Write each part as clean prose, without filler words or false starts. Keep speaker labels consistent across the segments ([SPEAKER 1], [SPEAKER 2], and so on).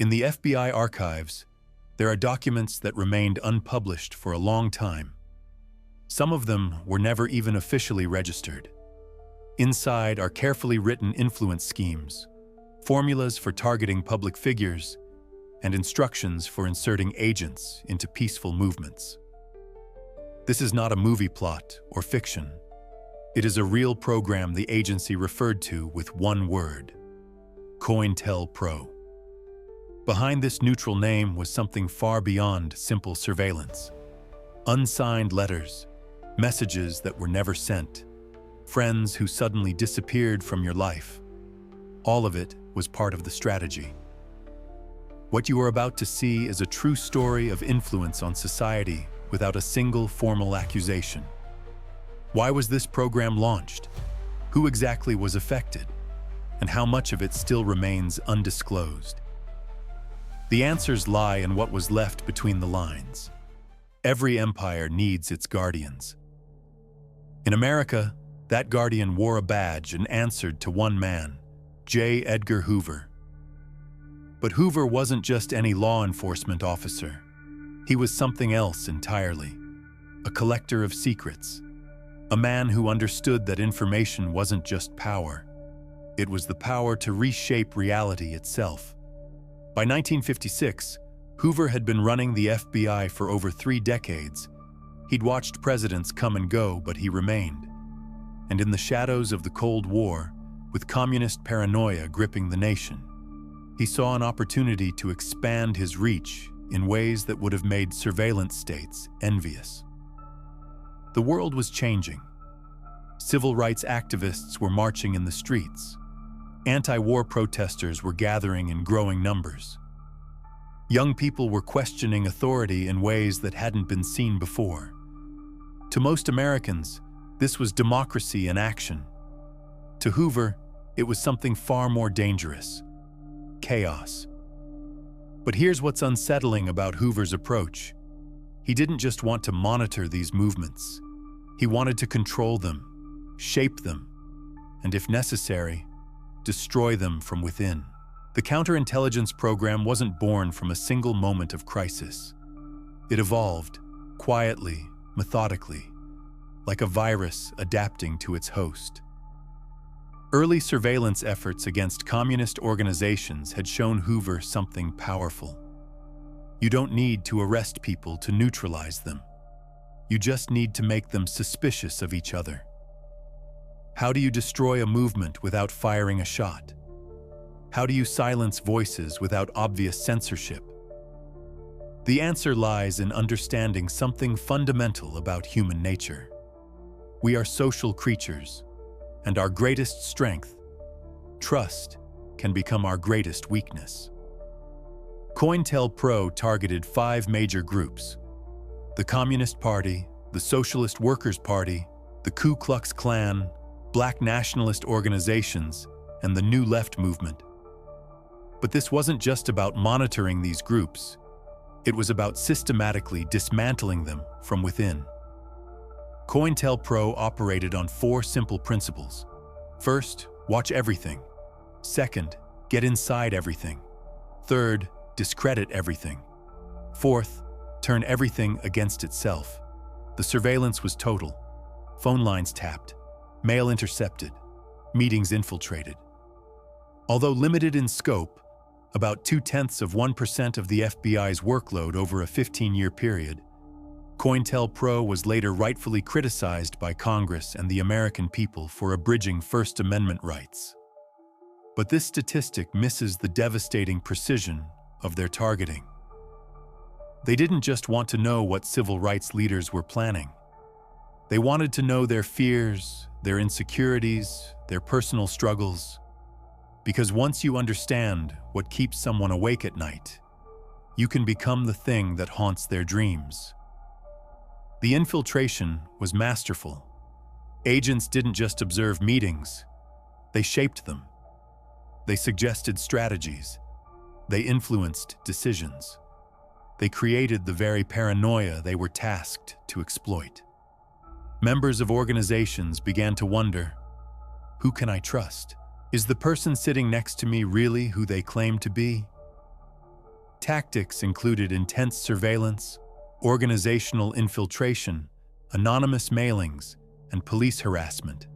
[SPEAKER 1] In the FBI archives, there are documents that remained unpublished for a long time. Some of them were never even officially registered. Inside are carefully written influence schemes, formulas for targeting public figures, and instructions for inserting agents into peaceful movements. This is not a movie plot or fiction. It is a real program the agency referred to with one word: COINTELPRO. Behind this neutral name was something far beyond simple surveillance. Unsigned letters, messages that were never sent, friends who suddenly disappeared from your life. All of it was part of the strategy. What you are about to see is a true story of influence on society without a single formal accusation. Why was this program launched? Who exactly was affected? And how much of it still remains undisclosed? The answers lie in what was left between the lines. Every empire needs its guardians. In America, that guardian wore a badge and answered to one man, J. Edgar Hoover. But Hoover wasn't just any law enforcement officer. He was something else entirely. A collector of secrets. A man who understood that information wasn't just power. It was the power to reshape reality itself. By 1956, Hoover had been running the FBI for over 3 decades. He'd watched presidents come and go, but he remained. And in the shadows of the Cold War, with communist paranoia gripping the nation, he saw an opportunity to expand his reach in ways that would have made surveillance states envious. The world was changing. Civil rights activists were marching in the streets. Anti-war protesters were gathering in growing numbers. Young people were questioning authority in ways that hadn't been seen before. To most Americans, this was democracy in action. To Hoover, it was something far more dangerous: chaos. But here's what's unsettling about Hoover's approach. He didn't just want to monitor these movements. He wanted to control them, shape them, and if necessary, destroy them from within. The counterintelligence program wasn't born from a single moment of crisis. It evolved, quietly, methodically, like a virus adapting to its host. Early surveillance efforts against communist organizations had shown Hoover something powerful. You don't need to arrest people to neutralize them. You just need to make them suspicious of each other. How do you destroy a movement without firing a shot? How do you silence voices without obvious censorship? The answer lies in understanding something fundamental about human nature. We are social creatures, and our greatest strength, trust, can become our greatest weakness. COINTELPRO targeted 5 major groups: the Communist Party, the Socialist Workers' Party, the Ku Klux Klan, Black nationalist organizations, and the New Left movement. But this wasn't just about monitoring these groups. It was about systematically dismantling them from within. COINTELPRO operated on 4 simple principles. First, watch everything. Second, get inside everything. Third, discredit everything. Fourth, turn everything against itself. The surveillance was total. Phone lines tapped, mail intercepted, meetings infiltrated. Although limited in scope, about 0.2% of the FBI's workload over a 15-year period, COINTELPRO was later rightfully criticized by Congress and the American people for abridging First Amendment rights. But this statistic misses the devastating precision of their targeting. They didn't just want to know what civil rights leaders were planning. They wanted to know their fears, their insecurities, their personal struggles. Because once you understand what keeps someone awake at night, you can become the thing that haunts their dreams. The infiltration was masterful. Agents didn't just observe meetings, they shaped them. They suggested strategies. They influenced decisions. They created the very paranoia they were tasked to exploit. Members of organizations began to wonder, who can I trust? Is the person sitting next to me really who they claim to be? Tactics included intense surveillance, organizational infiltration, anonymous mailings, and police harassment.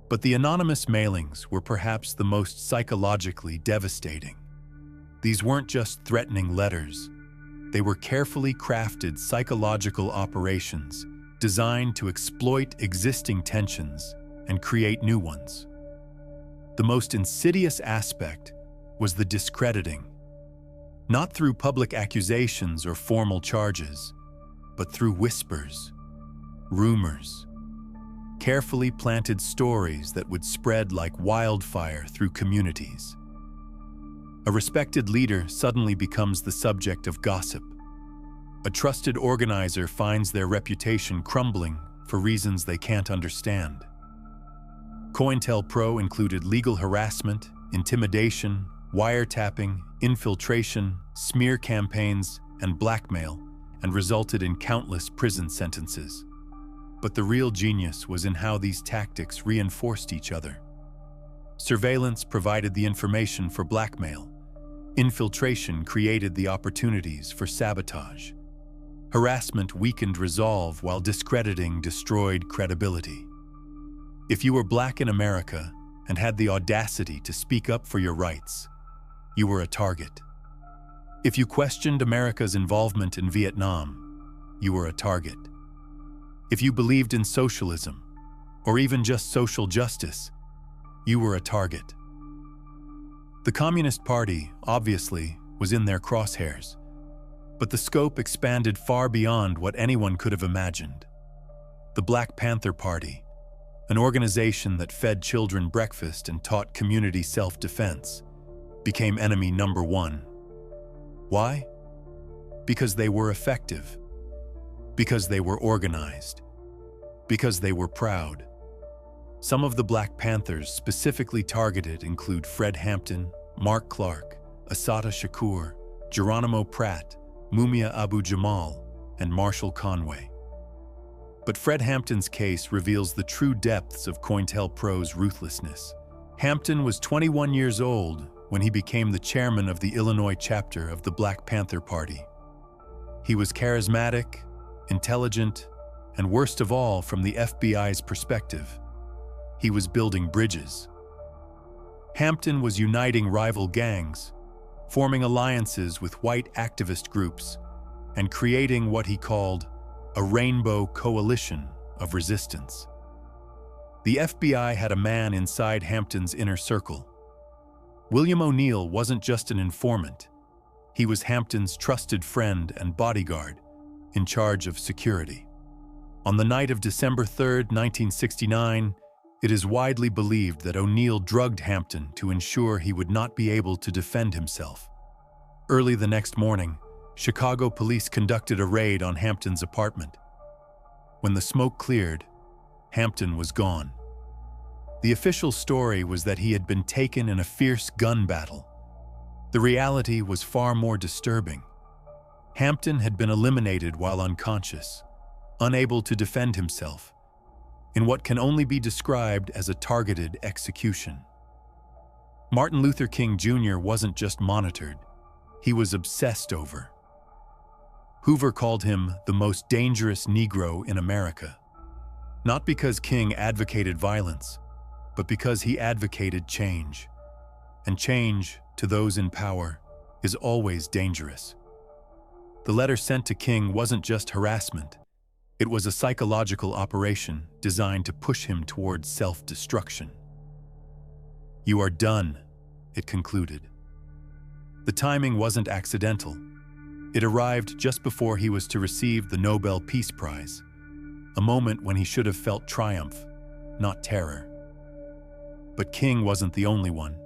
[SPEAKER 1] But the anonymous mailings were perhaps the most psychologically devastating. These weren't just threatening letters. They were carefully crafted psychological operations designed to exploit existing tensions and create new ones. The most insidious aspect was the discrediting, not through public accusations or formal charges, but through whispers, rumors, carefully planted stories that would spread like wildfire through communities. A respected leader suddenly becomes the subject of gossip. A trusted organizer finds their reputation crumbling for reasons they can't understand. COINTELPRO included legal harassment, intimidation, wiretapping, infiltration, smear campaigns, and blackmail, and resulted in countless prison sentences. But the real genius was in how these tactics reinforced each other. Surveillance provided the information for blackmail. Infiltration created the opportunities for sabotage. Harassment weakened resolve while discrediting destroyed credibility. If you were Black in America and had the audacity to speak up for your rights, you were a target. If you questioned America's involvement in Vietnam, you were a target. If you believed in socialism, or even just social justice, you were a target. The Communist Party, obviously, was in their crosshairs, but the scope expanded far beyond what anyone could have imagined. The Black Panther Party, an organization that fed children breakfast and taught community self-defense, became enemy number one. Why? Because they were effective. Because they were organized. Because they were proud. Some of the Black Panthers specifically targeted include Fred Hampton, Mark Clark, Assata Shakur, Geronimo Pratt, Mumia Abu-Jamal, and Marshall Conway. But Fred Hampton's case reveals the true depths of COINTELPRO's ruthlessness. Hampton was 21 years old when he became the chairman of the Illinois chapter of the Black Panther Party. He was charismatic, intelligent, and worst of all, from the FBI's perspective, he was building bridges. Hampton was uniting rival gangs, forming alliances with white activist groups, and creating what he called a rainbow coalition of resistance. The FBI had a man inside Hampton's inner circle. William O'Neill wasn't just an informant. He was Hampton's trusted friend and bodyguard, in charge of security. On the night of December 3, 1969, it is widely believed that O'Neill drugged Hampton to ensure he would not be able to defend himself. Early the next morning, Chicago police conducted a raid on Hampton's apartment. When the smoke cleared, Hampton was gone. The official story was that he had been taken in a fierce gun battle. The reality was far more disturbing. Hampton had been eliminated while unconscious, unable to defend himself, in what can only be described as a targeted execution. Martin Luther King Jr. wasn't just monitored, he was obsessed over. Hoover called him the most dangerous Negro in America, not because King advocated violence, but because he advocated change. And change, to those in power, is always dangerous. The letter sent to King wasn't just harassment. It was a psychological operation designed to push him towards self-destruction. "You are done," it concluded. The timing wasn't accidental. It arrived just before he was to receive the Nobel Peace Prize, a moment when he should have felt triumph, not terror. But King wasn't the only one.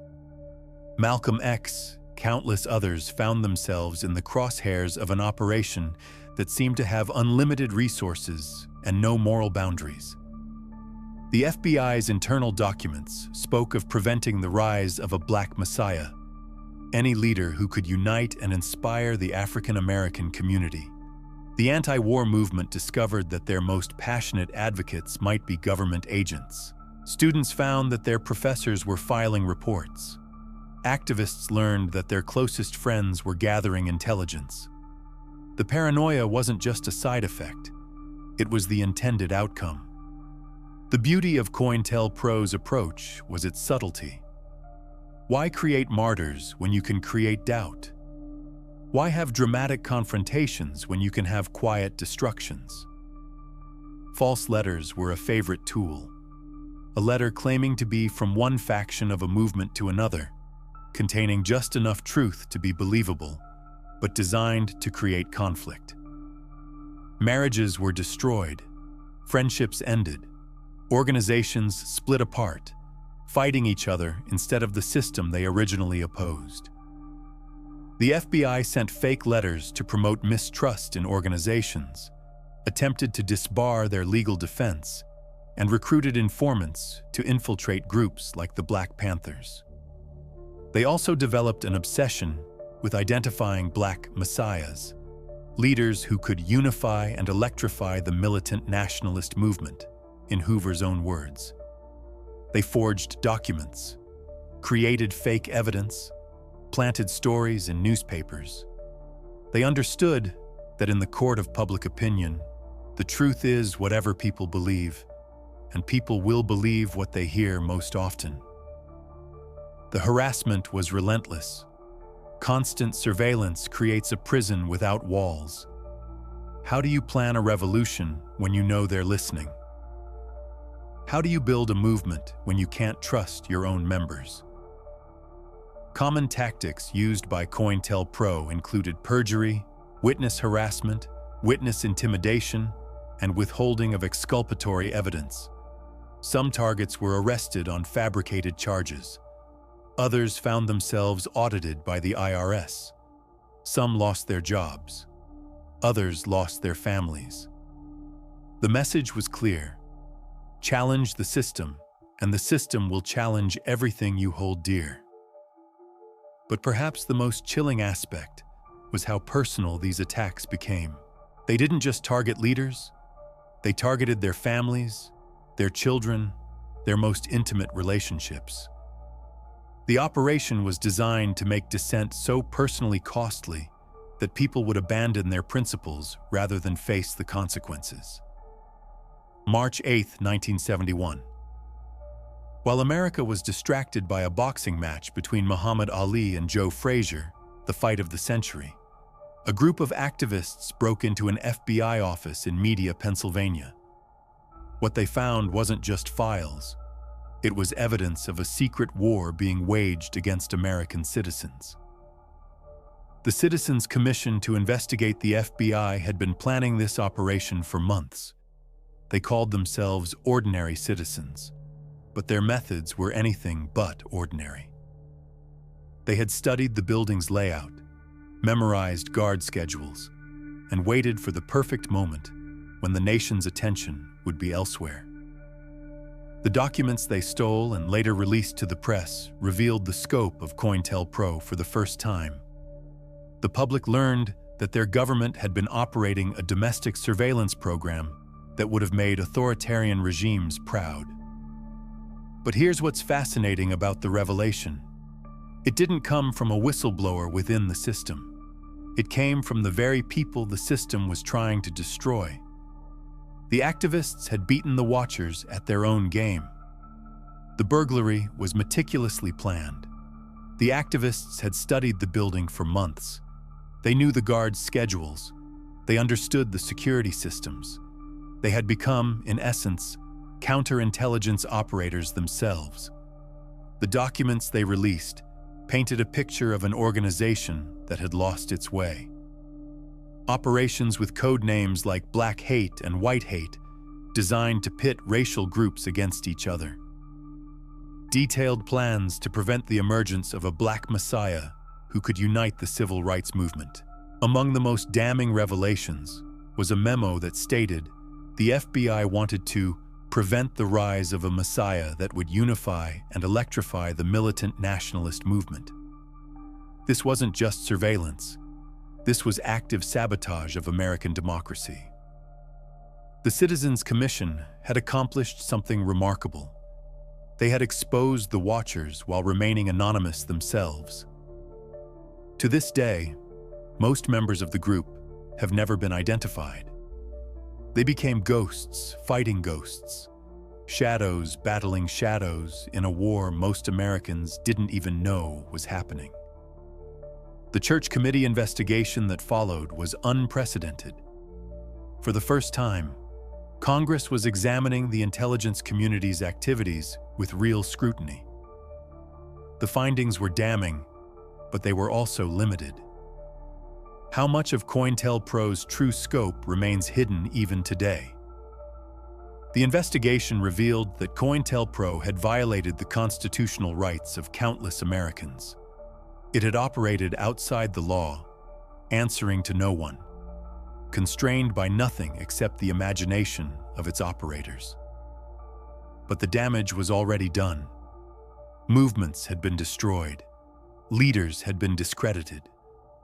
[SPEAKER 1] Malcolm X, countless others found themselves in the crosshairs of an operation that seemed to have unlimited resources and no moral boundaries. The FBI's internal documents spoke of preventing the rise of a Black Messiah, any leader who could unite and inspire the African American community. The anti-war movement discovered that their most passionate advocates might be government agents. Students found that their professors were filing reports. activists learned that their closest friends were gathering intelligence. The paranoia wasn't just a side effect, it was the intended outcome. The beauty of COINTELPRO's approach was its subtlety. Why create martyrs when you can create doubt? Why have dramatic confrontations when you can have quiet destructions? False letters were a favorite tool. A letter claiming to be from one faction of a movement to another, containing just enough truth to be believable, but designed to create conflict. Marriages were destroyed, friendships ended, organizations split apart, fighting each other instead of the system they originally opposed. The FBI sent fake letters to promote mistrust in organizations, attempted to disbar their legal defense, and recruited informants to infiltrate groups like the Black Panthers. They also developed an obsession with identifying Black messiahs, leaders who could unify and electrify the militant nationalist movement, in Hoover's own words. They forged documents, created fake evidence, planted stories in newspapers. They understood that in the court of public opinion, the truth is whatever people believe, and people will believe what they hear most often. The harassment was relentless. Constant surveillance creates a prison without walls. How do you plan a revolution when you know they're listening? How do you build a movement when you can't trust your own members? Common tactics used by COINTELPRO included perjury, witness harassment, witness intimidation, and withholding of exculpatory evidence. Some targets were arrested on fabricated charges. Others found themselves audited by the IRS. Some lost their jobs. Others lost their families. The message was clear. Challenge the system, and the system will challenge everything you hold dear. But perhaps the most chilling aspect was how personal these attacks became. They didn't just target leaders, they targeted their families, their children, their most intimate relationships. The operation was designed to make dissent so personally costly that people would abandon their principles rather than face the consequences. March 8, 1971. While America was distracted by a boxing match between Muhammad Ali and Joe Frazier, the fight of the century, a group of activists broke into an FBI office in Media, Pennsylvania. What they found wasn't just files. It was evidence of a secret war being waged against American citizens. The Citizens Commission to investigate the FBI had been planning this operation for months. They called themselves ordinary citizens, but their methods were anything but ordinary. They had studied the building's layout, memorized guard schedules, and waited for the perfect moment when the nation's attention would be elsewhere. The documents they stole and later released to the press revealed the scope of COINTELPRO for the first time. The public learned that their government had been operating a domestic surveillance program that would have made authoritarian regimes proud. But here's what's fascinating about the revelation. It didn't come from a whistleblower within the system. It came from the very people the system was trying to destroy. The activists had beaten the watchers at their own game. The burglary was meticulously planned. The activists had studied the building for months. They knew the guards' schedules. They understood the security systems. They had become, in essence, counterintelligence operators themselves. The documents they released painted a picture of an organization that had lost its way. Operations with code names like Black Hate and White Hate, designed to pit racial groups against each other. Detailed plans to prevent the emergence of a Black Messiah who could unite the civil rights movement. Among the most damning revelations was a memo that stated the FBI wanted to prevent the rise of a Messiah that would unify and electrify the militant nationalist movement. This wasn't just surveillance. This was active sabotage of American democracy. The Citizens Commission had accomplished something remarkable. They had exposed the watchers while remaining anonymous themselves. To this day, most members of the group have never been identified. They became ghosts fighting ghosts, shadows battling shadows in a war most Americans didn't even know was happening. The church committee investigation that followed was unprecedented. For the first time, Congress was examining the intelligence community's activities with real scrutiny. The findings were damning, but they were also limited. How much of COINTELPRO's true scope remains hidden even today? The investigation revealed that COINTELPRO had violated the constitutional rights of countless Americans. It had operated outside the law, answering to no one, constrained by nothing except the imagination of its operators. But the damage was already done. Movements had been destroyed. Leaders had been discredited.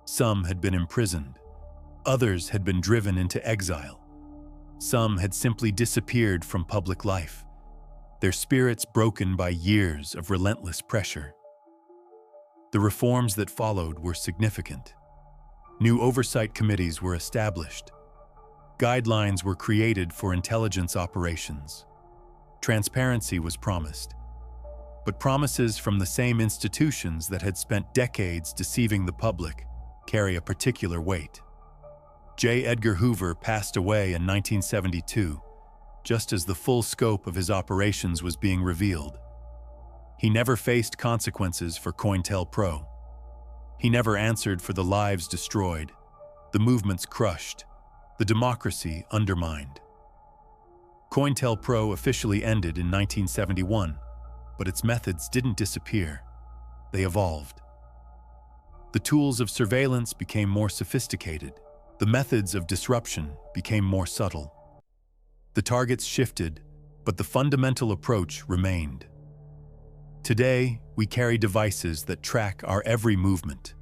[SPEAKER 1] Some had been imprisoned. Others had been driven into exile. Some had simply disappeared from public life, their spirits broken by years of relentless pressure. The reforms that followed were significant. New oversight committees were established. Guidelines were created for intelligence operations. Transparency was promised. But promises from the same institutions that had spent decades deceiving the public carry a particular weight. J. Edgar Hoover passed away in 1972, just as the full scope of his operations was being revealed. He never faced consequences for COINTELPRO. He never answered for the lives destroyed, the movements crushed, the democracy undermined. COINTELPRO officially ended in 1971, but its methods didn't disappear. They evolved. The tools of surveillance became more sophisticated. The methods of disruption became more subtle. The targets shifted, but the fundamental approach remained. Today, we carry devices that track our every movement.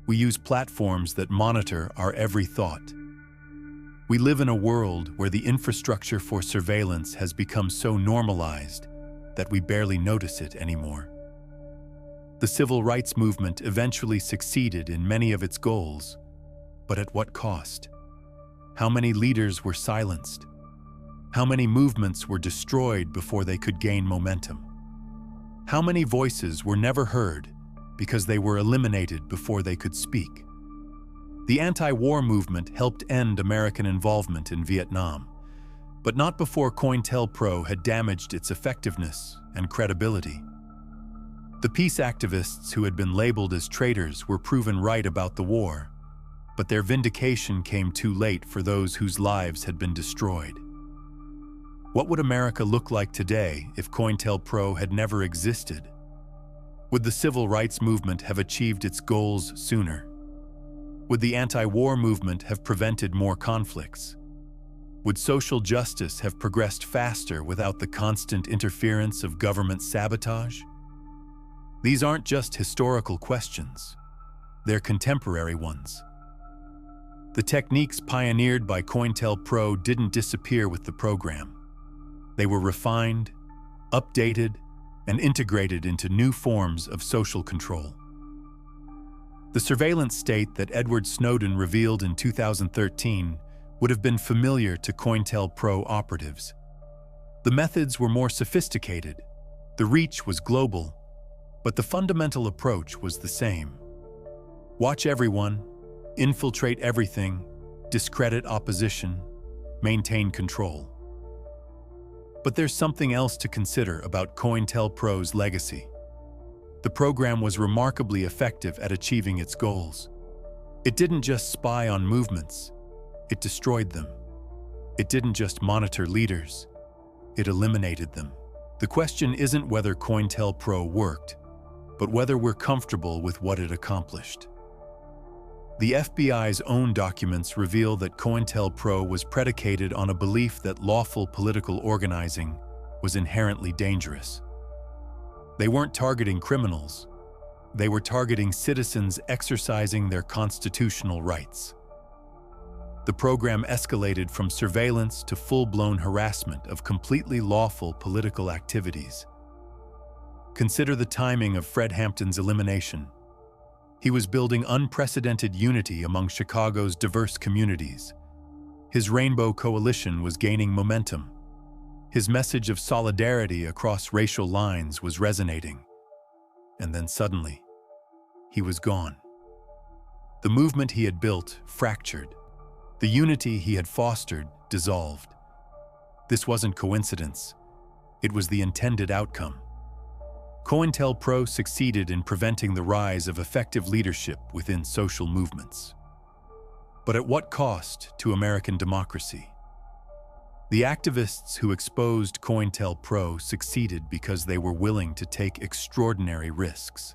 [SPEAKER 1] We use platforms that monitor our every thought. We live in a world where the infrastructure for surveillance has become so normalized that we barely notice it anymore. The civil rights movement eventually succeeded in many of its goals, but at what cost? How many leaders were silenced? How many movements were destroyed before they could gain momentum? How many voices were never heard because they were eliminated before they could speak? The anti-war movement helped end American involvement in Vietnam, but not before COINTELPRO had damaged its effectiveness and credibility. The peace activists who had been labeled as traitors were proven right about the war, but their vindication came too late for those whose lives had been destroyed. What would America look like today if COINTELPRO had never existed? Would the civil rights movement have achieved its goals sooner? Would the anti-war movement have prevented more conflicts? Would social justice have progressed faster without the constant interference of government sabotage? These aren't just historical questions. They're contemporary ones. The techniques pioneered by COINTELPRO didn't disappear with the program. They were refined, updated, and integrated into new forms of social control. The surveillance state that Edward Snowden revealed in 2013 would have been familiar to COINTELPRO operatives. The methods were more sophisticated, the reach was global, but the fundamental approach was the same. Watch everyone, infiltrate everything, discredit opposition, maintain control. But there's something else to consider about COINTELPRO's legacy. The program was remarkably effective at achieving its goals. It didn't just spy on movements, it destroyed them. It didn't just monitor leaders, it eliminated them. The question isn't whether COINTELPRO worked, but whether we're comfortable with what it accomplished. The FBI's own documents reveal that COINTELPRO was predicated on a belief that lawful political organizing was inherently dangerous. They weren't targeting criminals. They were targeting citizens exercising their constitutional rights. The program escalated from surveillance to full-blown harassment of completely lawful political activities. Consider the timing of Fred Hampton's elimination. He was building unprecedented unity among Chicago's diverse communities. His Rainbow Coalition was gaining momentum. His message of solidarity across racial lines was resonating. And then suddenly, he was gone. The movement he had built fractured. The unity he had fostered dissolved. This wasn't coincidence. It was the intended outcome. COINTELPRO succeeded in preventing the rise of effective leadership within social movements. But at what cost to American democracy? The activists who exposed COINTELPRO succeeded because they were willing to take extraordinary risks.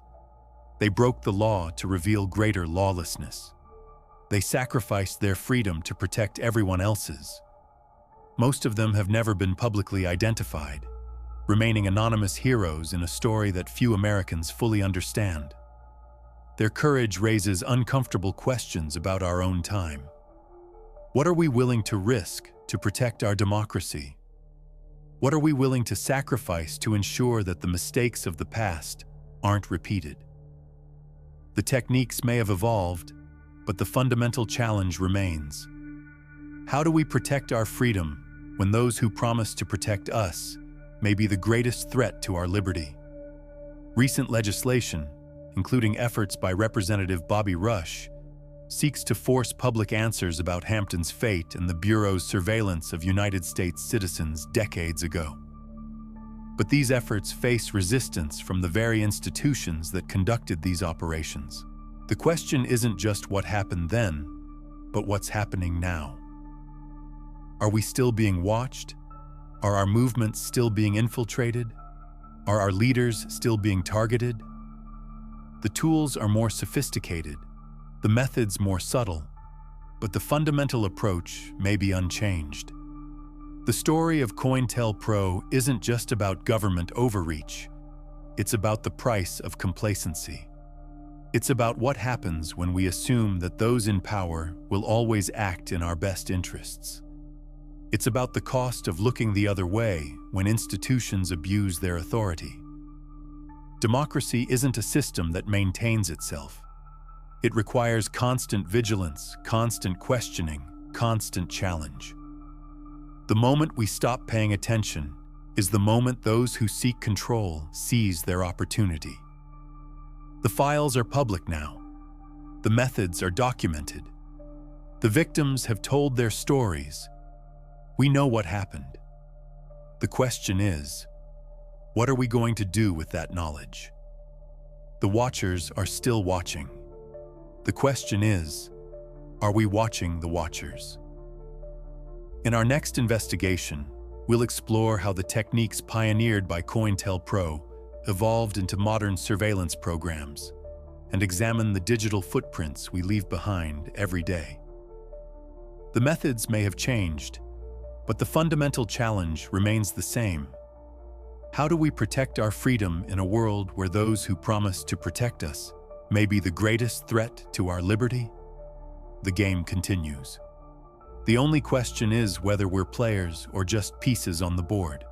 [SPEAKER 1] They broke the law to reveal greater lawlessness. They sacrificed their freedom to protect everyone else's. Most of them have never been publicly identified, remaining anonymous heroes in a story that few Americans fully understand. Their courage raises uncomfortable questions about our own time. What are we willing to risk to protect our democracy? What are we willing to sacrifice to ensure that the mistakes of the past aren't repeated? The techniques may have evolved, but the fundamental challenge remains. How do we protect our freedom when those who promise to protect us may be the greatest threat to our liberty? Recent legislation, including efforts by Representative Bobby Rush, seeks to force public answers about Hampton's fate and the Bureau's surveillance of United States citizens decades ago. But these efforts face resistance from the very institutions that conducted these operations. The question isn't just what happened then, but what's happening now. Are we still being watched? Are our movements still being infiltrated? Are our leaders still being targeted? The tools are more sophisticated, the methods more subtle, but the fundamental approach may be unchanged. The story of COINTELPRO isn't just about government overreach. It's about the price of complacency. It's about what happens when we assume that those in power will always act in our best interests. It's about the cost of looking the other way when institutions abuse their authority. Democracy isn't a system that maintains itself. It requires constant vigilance, constant questioning, constant challenge. The moment we stop paying attention is the moment those who seek control seize their opportunity. The files are public now. The methods are documented. The victims have told their stories. We know what happened. The question is, what are we going to do with that knowledge? The watchers are still watching. The question is, are we watching the watchers? In our next investigation, we'll explore how the techniques pioneered by COINTELPRO evolved into modern surveillance programs and examine the digital footprints we leave behind every day. The methods may have changed, but the fundamental challenge remains the same. How do we protect our freedom in a world where those who promise to protect us may be the greatest threat to our liberty? The game continues. The only question is whether we're players or just pieces on the board.